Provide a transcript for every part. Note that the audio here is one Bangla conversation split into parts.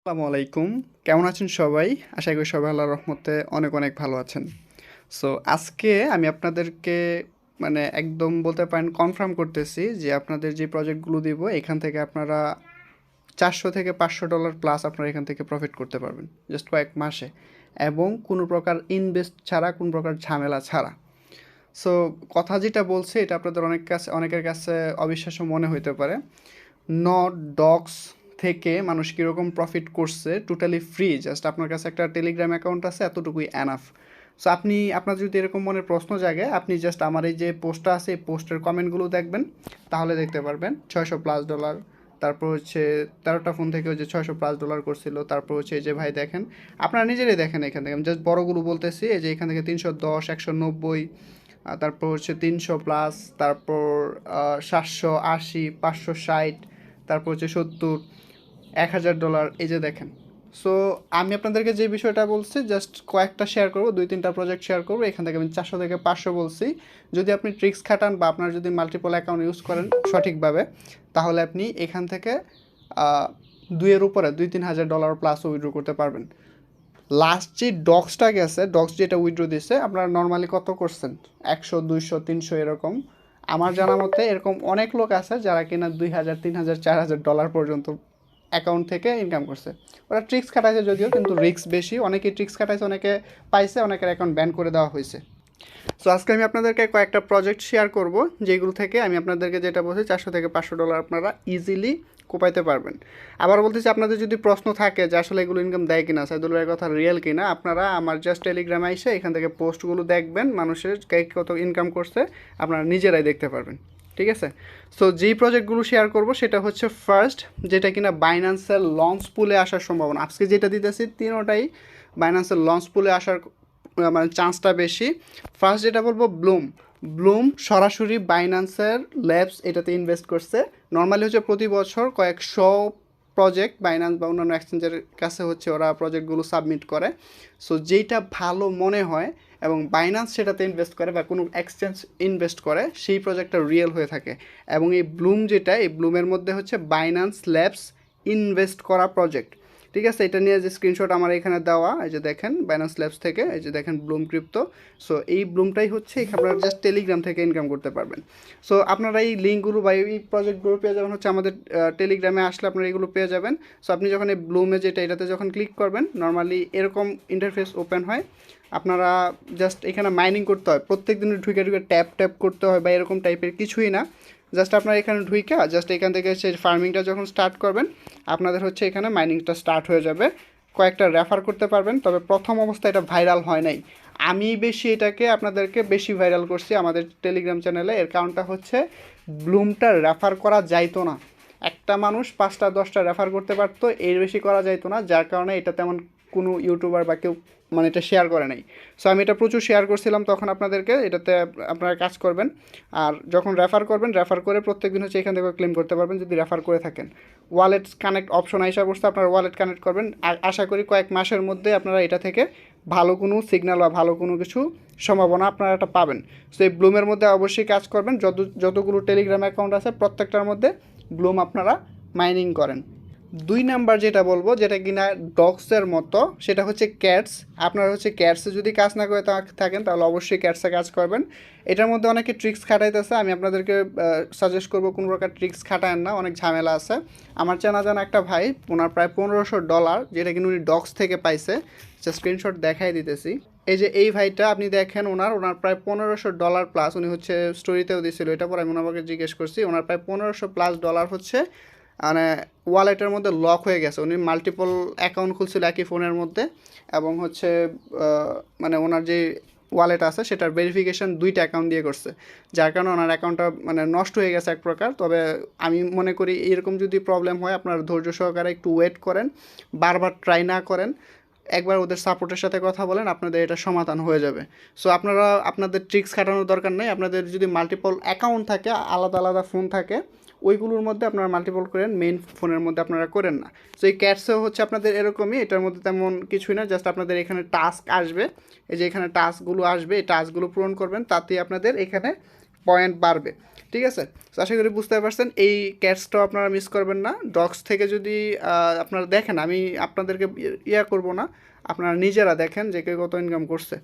আসসালামু আলাইকুম। কেমন আছেন সবাই? আশা করি সবাই আল্লাহর রহমতে অনেক অনেক ভালো আছেন। সো আজকে আমি আপনাদেরকে একদম বলতে পারেন কনফার্ম করতেছি যে আপনাদের যে প্রজেক্টগুলো দিব এখান থেকে আপনারা $400 থেকে $500 প্লাস আপনারা এখান থেকে প্রফিট করতে পারবেন জাস্ট কয়েক মাসে, এবং কোনো প্রকার ইনভেস্ট ছাড়া, কোনো প্রকার ঝামেলা ছাড়া। সো কথা যেটা বলছে এটা আপনাদের অনেকের কাছে অবিশ্বাস্য মনে হইতে পারে। নট ডগস থেকে মানুষ কীরকম প্রফিট করছে টোটালি ফ্রি, জাস্ট আপনার কাছে একটা টেলিগ্রাম অ্যাকাউন্ট আছে, এতটুকুই অ্যানাফ। সো আপনার যদি এরকম মনের প্রশ্ন জাগে, আপনি জাস্ট আমার এই যে পোস্টটা আছে এই পোস্টের কমেন্টগুলো দেখবেন, তাহলে দেখতে পারবেন $600+। তারপর হচ্ছে 13টা ফোন থেকে ওই যে $600+ করছিল। তারপর হচ্ছে এই যে ভাই দেখেন, আপনারা নিজেরাই দেখেন এখান থেকে, আমি জাস্ট বড়গুলো বলতেছি। এই যে এখান থেকে 310, 190, তারপর হচ্ছে 300+, তারপর 780, 560, তারপর হচ্ছে 70, $1000, এই যে দেখেন। সো আমি আপনাদেরকে যে বিষয়টা বলছি জাস্ট কয়েকটা শেয়ার করবো, 2-3টা প্রজেক্ট শেয়ার করবো। এখান থেকে আমি 400 থেকে 500 বলছি। যদি আপনি ট্রিক্স খাটান বা আপনার যদি মাল্টিপল অ্যাকাউন্ট ইউজ করেন সঠিকভাবে, তাহলে আপনি এখান থেকে 2-এর উপরে $2-3 হাজার প্লাস উইথড্র করতে পারবেন। লাস্ট যে ডক্সটা গেছে, ডক্স যেটা উইথড্র দিচ্ছে, আপনারা নর্মালি কত করছেন? 100, 200, 300 এরকম। আমার জানা মতে এরকম অনেক লোক আছে যারা কিনা $2,000, $3,000, $4,000 পর্যন্ত অ্যাকাউন্ট থেকে ইনকাম করছে। ওরা ট্রিক্স খাটাইছে যদিও, কিন্তু রিস্ক বেশি। অনেকে ট্রিক্স খাটাইছে, অনেকে পাইছে, অনেকের অ্যাকাউন্ট ব্যান করে দেওয়া হয়েছে। সো আজকে আমি আপনাদেরকে কয়েকটা প্রজেক্ট শেয়ার করব, যেগুলো থেকে আমি আপনাদেরকে যেটা বলছি $400 থেকে $500 আপনারা ইজিলি কোপাইতে পারবেন। আবার বলতেছি, আপনাদের যদি প্রশ্ন থাকে যে আসলে এগুলো ইনকাম দেয় কিনা, সাইদুল ভাইয়ের কথা রিয়েল কিনা, আপনারা আমার জাস্ট টেলিগ্রামে এসে এখান থেকে পোস্টগুলো দেখবেন, মানুষের কে কত ইনকাম করছে আপনারা নিজেরাই দেখতে পারবেন। ঠিক আছে? সো যেই প্রজেক্টগুলো শেয়ার করব সেটা হচ্ছে ফার্স্ট, যেটা কিনা বাইন্যান্সের লঞ্চ পুলে আসার সম্ভাবনা। আজকে যেটা দিতেছি তিনোটাই বাইন্যান্সের লঞ্চ পুলে আসার চান্সটা বেশি। ফার্স্ট যেটা বলবো, ব্লুম সরাসরি বাইন্যান্সের ল্যাবস এটাতে ইনভেস্ট করছে। নর্মালি হচ্ছে প্রতি বছর কয়েকশো প্রজেক্ট বাইন্যান্স বা অন্যান্য এক্সচেঞ্জের কাছে হচ্ছে ওরা প্রজেক্টগুলো সাবমিট করে। সো যেইটা ভালো মনে হয় এবং বাইন্যান্স সেটাতে ইনভেস্ট করে বা কোনো এক্সচেঞ্জ ইনভেস্ট করে, সেই প্রজেক্টটা রিয়েল হয়ে থাকে। এবং এই ব্লুমের মধ্যে হচ্ছে বাইন্যান্স ল্যাবস ইনভেস্ট করা প্রজেক্ট। ঠিক আছে? এটা নিয়ে যে স্ক্রিনশট আমার এখানে দেওয়া, এই যে দেখেন বাইন্যান্স ল্যাবস থেকে, এই যে দেখেন ব্লুম ক্রিপ্টো। সো এই ব্লুমটাই হচ্ছে আপনারা জাস্ট টেলিগ্রাম থেকে ইনকাম করতে পারবেন। সো আপনারা এই লিঙ্কগুলো বা এই প্রজেক্টগুলো পেয়ে যাবেন হচ্ছে আমাদের টেলিগ্রামে আসলে আপনারা এগুলো পেয়ে যাবেন। সো আপনি যখন এই ব্লুমে এটাতে যখন ক্লিক করবেন, নর্মালি এরকম ইন্টারফেস ওপেন হয়। আপনারা জাস্ট এখানে মাইনিং করতে হয়, প্রত্যেক দিন ঢুকে ঢুকে ট্যাপ করতে হয় বা এরকম টাইপের কিছুই না। জাস্ট আপনারা এখানে ঢুইকা জাস্ট এখান থেকে হচ্ছে ফার্মিংটা যখন স্টার্ট করবেন, আপনাদের হচ্ছে এখানে মাইনিংটা স্টার্ট হয়ে যাবে। কয়েকটা রেফার করতে পারবেন, তবে প্রথম অবস্থায় এটা ভাইরাল হয় নাই। আমি এটাকে আপনাদেরকে বেশি ভাইরাল করছি আমাদের টেলিগ্রাম চ্যানেলে। এর কারণটা হচ্ছে ব্লুমটা রেফার করা যাইতো না। একটা মানুষ 5টা 10টা রেফার করতে পারতো, এর বেশি করা যাইতো না, যার কারণে এটা তেমন কোনো ইউটিউবার বা কেউ এটা শেয়ার করে নাই। সো আমি এটা প্রচুর শেয়ার করছিলাম তখন আপনাদেরকে, এটাতে আপনারা কাজ করবেন। আর যখন রেফার করে প্রত্যেক দিন হচ্ছে এখান থেকে ক্লেম করতে পারবেন যদি রেফার করে থাকেন। ওয়ালেট কানেক্ট অপশন আইসা বসতে, আপনারা ওয়ালেট কানেক্ট করবেন। আর আশা করি কয়েক মাসের মধ্যে আপনারা এটা থেকে ভালো কোনো সিগন্যাল বা ভালো কোনো কিছু সম্ভাবনা আপনারা এটা পাবেন। সো এই ব্লুমের মধ্যে অবশ্যই কাজ করবেন। যতগুলো টেলিগ্রাম অ্যাকাউন্ট আছে প্রত্যেকটার মধ্যে ব্লুম আপনারা মাইনিং করেন। 2 নাম্বার যেটা বলবো, যেটা কিনা ডগসের মতো, সেটা হচ্ছে ক্যাটস। আপনারা হচ্ছে ক্যাটসে যদি কাজ না করে থাকেন, তাহলে অবশ্যই ক্যাটসে কাজ করবেন। এটার মধ্যে অনেকে ট্রিক্স খাটাইতেছে, আমি আপনাদেরকে সাজেস্ট করবো কোনো প্রকার ট্রিক্স খাটায়েন না, অনেক ঝামেলা আছে। আমার জানা একটা ভাই, ওনার প্রায় $1,500, যেটা কিন্তু উনি ডগস থেকে পাইছে। স্ক্রিনশট দেখাই দিতেছি। এই যে এই ভাইটা আপনি দেখেন, ওনার প্রায় $1,500 প্লাস, উনি হচ্ছে স্টোরিতেও দিয়েছিল, এটা পরে আমি ওনাকে জিজ্ঞেস করছি। ওনার প্রায় $1,500+ হচ্ছে মানে ওয়ালেটের মধ্যে লক হয়ে গেছে। উনি মাল্টিপল অ্যাকাউন্ট খুলছিল একই ফোনের মধ্যে, এবং হচ্ছে ওনার যে ওয়ালেট আছে সেটার ভেরিফিকেশন 2টা অ্যাকাউন্ট দিয়ে করছে, যার কারণে ওনার অ্যাকাউন্টটা নষ্ট হয়ে গেছে এক প্রকার। তবে আমি মনে করি এরকম যদি প্রবলেম হয়, আপনার ধৈর্য সহকারে একটু ওয়েট করেন, বারবার ট্রাই না করেন, একবার ওদের সাপোর্টের সাথে কথা বলেন, আপনাদের এটা সমাধান হয়ে যাবে। সো আপনারা আপনাদের ট্রিক্স খাটানোর দরকার নেই। আপনাদের যদি মাল্টিপল অ্যাকাউন্ট থাকে, আলাদা আলাদা ফোন থাকে, ওইগুলোর মধ্যে আপনারা মাল্টিপল করেন, মেইন ফোনের মধ্যে আপনারা করেন না। সো এই ক্যাটসেও হচ্ছে আপনাদের এরকমই, এটার মধ্যে তেমন কিছুই না, জাস্ট আপনাদের এখানে টাস্ক আসবে। এই যে এখানে টাস্কগুলো আসবে, এই টাস্কগুলো পূরণ করবেন, তাতেই আপনাদের এখানে পয়েন্ট বাড়বে। ঠিক আছে, তো আশা করি বুঝতে পারছেন। এই ক্যাটসটাও আপনারা মিস করবেন না। ডগস থেকে যদি আপনারা দেখেন, আমি আপনাদেরকে ইয়া করব না, আপনারা নিজেরা দেখেন যে কে কত ইনকাম করছে।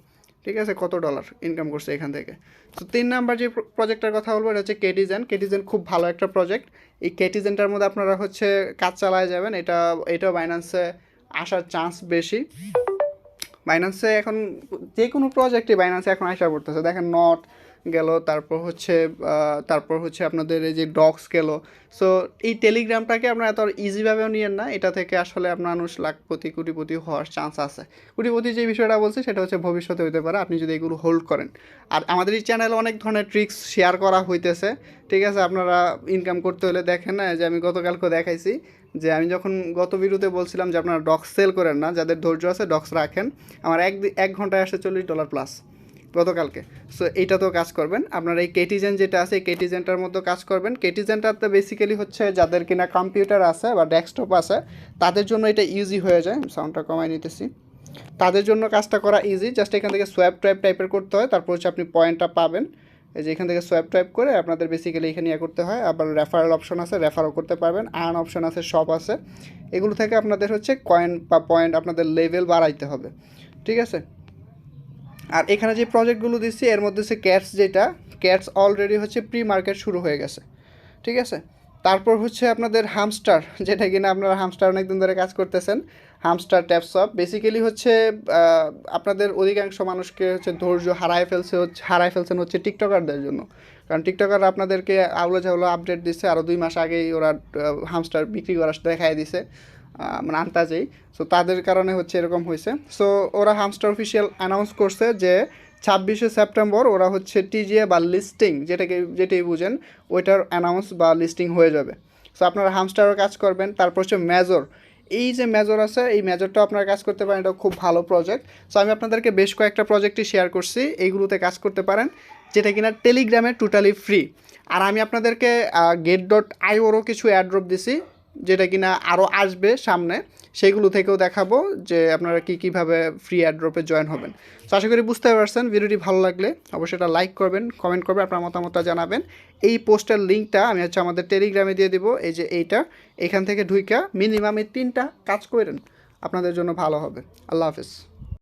ঠিক আছে, কত ডলার ইনকাম করছে এখান থেকে। তো 3 নাম্বার যে প্রজেক্টটার কথা বলবো এটা হচ্ছে কেটিজেন। কেটিজেন খুব ভালো একটা প্রজেক্ট। এই কেটিজেনটার মধ্যে আপনারা হচ্ছে কাজ চালায় যাবেন। এটাও বাইন্যান্সে আসার চান্স বেশি। বাইন্যান্সে এখন যে কোনো প্রজেক্টই বাইন্যান্সে এখন আসা পড়তেছে। দেখেন নট গেল, তারপর হচ্ছে আপনাদের এই যে ডক্স গেল। সো এই টেলিগ্রামটাকে আপনারা এত ইজিভাবেও নিয়েন না। এটা থেকে আসলে আপনার মানুষ লাখপতি কোটিপতি হওয়ার চান্স আছে। কোটিপতি যে বিষয়টা বলছি সেটা হচ্ছে ভবিষ্যতে হতে পারে আপনি যদি এগুলো হোল্ড করেন। আর আমাদের এই চ্যানেলে অনেক ধরনের ট্রিক্স শেয়ার করা হইতেছে। ঠিক আছে, আপনারা ইনকাম করতে হলে দেখেন না যে আমি গতকালকে দেখাইছি যে আমি যখন গত ভিডিওতে বলছিলাম যে আপনারা ডক্স সেল করেন না, যাদের ধৈর্য আছে ডক্স রাখেন, আমার এক ঘন্টায় আসে $40 প্লাস গতকালকে। সো এইটাতেও কাজ করবেন আপনারা। এই কেটিজেন যেটা আছে এই কেটিজেনটার মধ্যে কাজ করবেন। কেটিজেনটাতে বেসিক্যালি হচ্ছে যাদের কিনা কম্পিউটার আছে বা ডেস্কটপ আছে তাদের জন্য এটা ইজি হয়ে যায়। সাউন্ডটা কমাই নিতেছি। তাদের জন্য কাজটা করা ইজি। জাস্ট এখান থেকে সোয়াইপ টাইপ টাইপের করতে হয়, তারপর হচ্ছে আপনি পয়েন্টটা পাবেন। এই যে এখান থেকে সোয়াইপ টাইপ করে আপনাদের বেসিক্যালি এখানে ইয়ে করতে হয়। আবার রেফারেল অপশন আছে, রেফারও করতে পারবেন। আর্ন অপশন আছে, সব আছে। এগুলো থেকে আপনাদের হচ্ছে কয়েন বা পয়েন্ট আপনাদের লেভেল বাড়াইতে হবে। ঠিক আছে, আর এখানে যে প্রজেক্টগুলো দিচ্ছি এর মধ্যে হচ্ছে ক্যাটস, যেটা ক্যাটস অলরেডি হচ্ছে প্রি মার্কেট শুরু হয়ে গেছে। ঠিক আছে, তারপর হচ্ছে আপনাদের হামস্টার, যেটা কিনা আপনারা হামস্টার অনেকদিন ধরে কাজ করতেছেন। হামস্টার ট্যাপসপ বেসিক্যালি হচ্ছে আপনাদের অধিকাংশ মানুষকে হচ্ছে ধৈর্য হারায় ফেলছেন হচ্ছে টিকটকারদের জন্য। কারণ টিকটকার আপনাদেরকে আউলো ঝাউলো আপডেট দিচ্ছে, আরও 2 মাস আগেই ওরা হামস্টার বিক্রি করা দেখায় দিছে, মানে আন্তাজেই। সো তাদের কারণে হচ্ছে এরকম হয়েছে। সো ওরা হামস্টার অফিসিয়াল অ্যানাউন্স করছে যে 26শে সেপ্টেম্বর ওরা হচ্ছে টিজিএ বা লিস্টিং, যেটাই বুঝেন ওইটার অ্যানাউন্স বা লিস্টিং হয়ে যাবে। সো আপনারা হামস্টারও কাজ করবেন। তারপর হচ্ছে মেজর, এই যে মেজর আছে এই মেজরটাও আপনারা কাজ করতে পারেন। এটা খুব ভালো প্রজেক্ট। সো আমি আপনাদেরকে বেশ কয়েকটা প্রজেক্টই শেয়ার করছি, এইগুলোতে কাজ করতে পারেন, যেটা কিনা টেলিগ্রামে টোটালি ফ্রি। আর আমি আপনাদেরকে get.ioরও কিছু অ্যাড্রপ দিছি, যেটা কিনা আরও আসবে সামনে, সেইগুলো থেকেও দেখাবো যে আপনারা কীভাবে ফ্রি অ্যাড্রপে জয়েন হবেন। তো আশা করি বুঝতে পারছেন। ভিডিওটি ভালো লাগলে অবশ্যই এটা লাইক করবেন, কমেন্ট করবেন, আপনার মতামতটা জানাবেন। এই পোস্টের লিঙ্কটা আমি হচ্ছে আমাদের টেলিগ্রামে দিয়ে দিব। এই যে এইটা, এখান থেকে ঢুইকা মিনিমাম এই 3টা কাজ করেন, আপনাদের জন্য ভালো হবে। আল্লাহ হাফেজ।